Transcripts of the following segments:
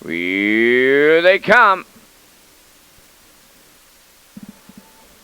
Here they come.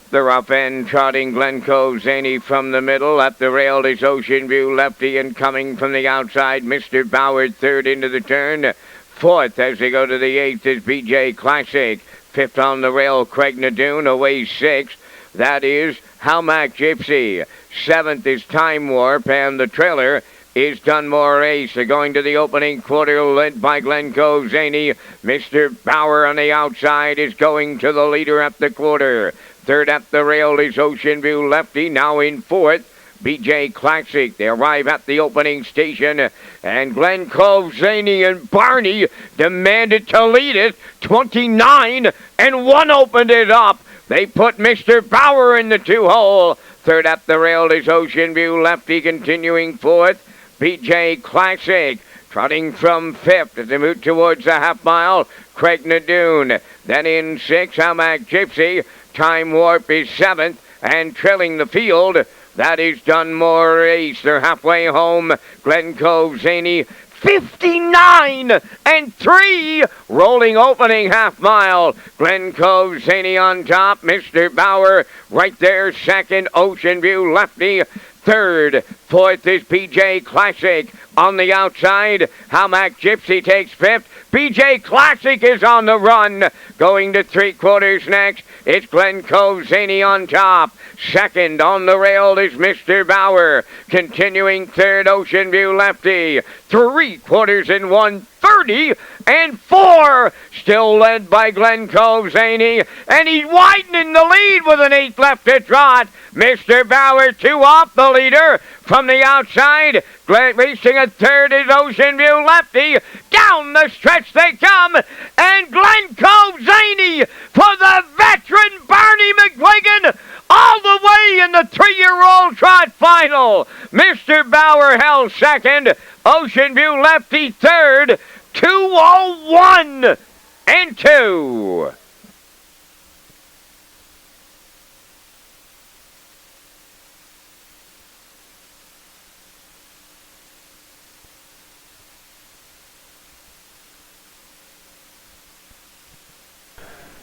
The rough end trotting Glencoe Zaney from the middle. At the rail is Ocean View Lefty, and coming from the outside, Mr. Bauer third into the turn. Fourth as they go to the eighth is BJ Classic. Fifth on the rail, Craig Nadoon, away sixth. That is Halmac Gypsy. Seventh is Time Warp, and the trailer is Dunmore Ace. They're going to the opening quarter, led by Glencoe Zaney. Mr. Bauer on the outside is going to the leader at the quarter. Third at the rail is Ocean View Lefty, now in fourth. BJ Classic. They arrive at the opening station, and Glencoe Zaney and Barney demanded to lead it. 29-1 opened it up. They put Mr. Bauer in the two-hole. Third at the rail is Ocean View Lefty, continuing fourth. BJ Classic. Trotting from fifth as they move towards the half mile, Craig Nadoon. Then in sixth, Halmac Gypsy. Time Warp is seventh, and trailing the field, that is Dunmore Ace. They're halfway home. Glencoe Zaney, 59-3, rolling opening half mile. Glencoe Zaney on top. Mr. Bauer right there second. Ocean View Lefty third. Fourth is BJ Classic. On the outside, Halmac Gypsy takes fifth. BJ Classic is on the run. Going to three-quarters next, it's Glencoe Zaney on top. Second on the rail is Mr. Bauer. Continuing third, Ocean View Lefty. 3/4 1:30-4. Still led by Glencoe Zaney. And he's widening the lead with an eighth left to trot. Mr. Bauer 2 off the leader. From the outside, racing a third is Ocean View Lefty. Down the stretch they come. And Glencoe Zaney for the veteran Barney McGuigan all the way in the 3-year-old trot final. Mr. Bauer held second. Ocean View Lefty third. 2:01-2.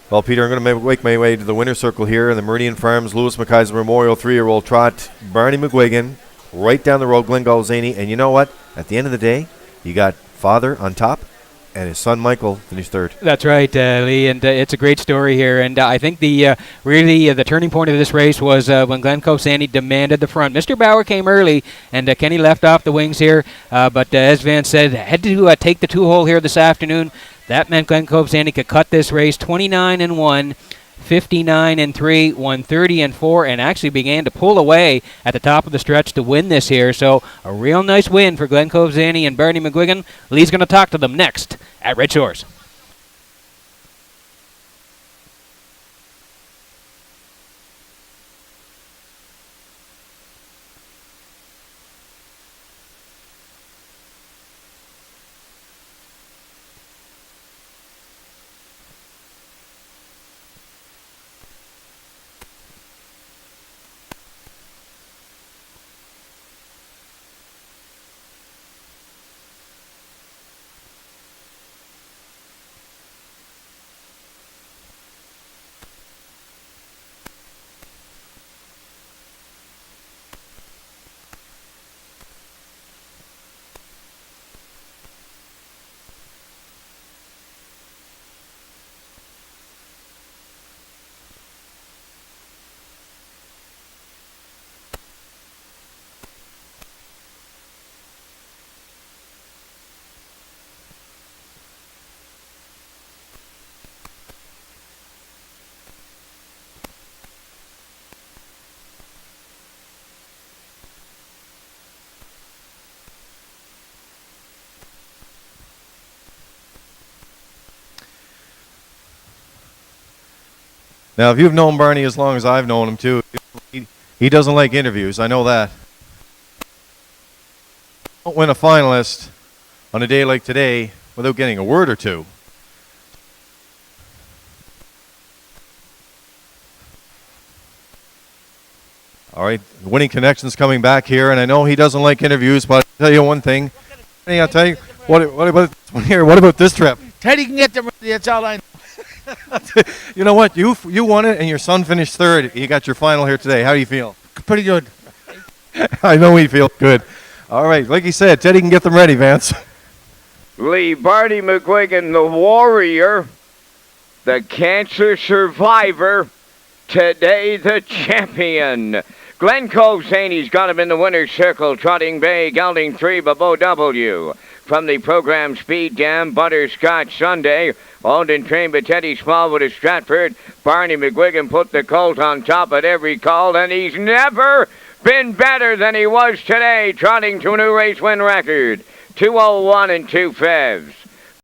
Well, Peter, I'm going to make my way to the winner's circle here in the Meridian Farms Lewis McKaiser Memorial 3-year-old trot. Barney McGuigan, right down the road, Glencoe Zaney. And you know what? At the end of the day, you got father on top, and his son Michael finished third. That's right, Lee, and it's a great story here. And I think the turning point of this race was when Glencoe Zaney demanded the front. Mr. Bauer came early, and Kenny left off the wings here. But as Van said, had to take the two-hole here this afternoon. That meant Glencoe Zaney could cut this race 29-1, 59-3, 130-4, and actually began to pull away at the top of the stretch to win this here. So a real nice win for Glencoe Zaney and Barney McGuigan. Lee's going to talk to them next at Red Shores. Now, if you've known Barney as long as I've known him, too, he doesn't like interviews. I know that. Don't win a finalist on a day like today without getting a word or two. All right, Winning Connection's coming back here, and I know he doesn't like interviews, but I'll tell you one thing. I'll tell you, what about this trip? Teddy can get them ready. That's all I know. You know what? You won it, and your son finished third. You got your final here today. How do you feel? Pretty good. I know he feels good. All right, like he said, Teddy can get them ready, Vance. Lee Barney McGuigan, the warrior, the cancer survivor, today the champion. Glencoe Zaney's got him in the winner's circle, trotting Bay, gelding 3, Beau W. From the program Speed Dam, Butterscotch Sunday, owned and trained by Teddy Smallwood of Stratford. Barney McGuigan put the colt on top at every call, and he's never been better than he was today, trotting to a new race win record. 2:01 and 2 fifths.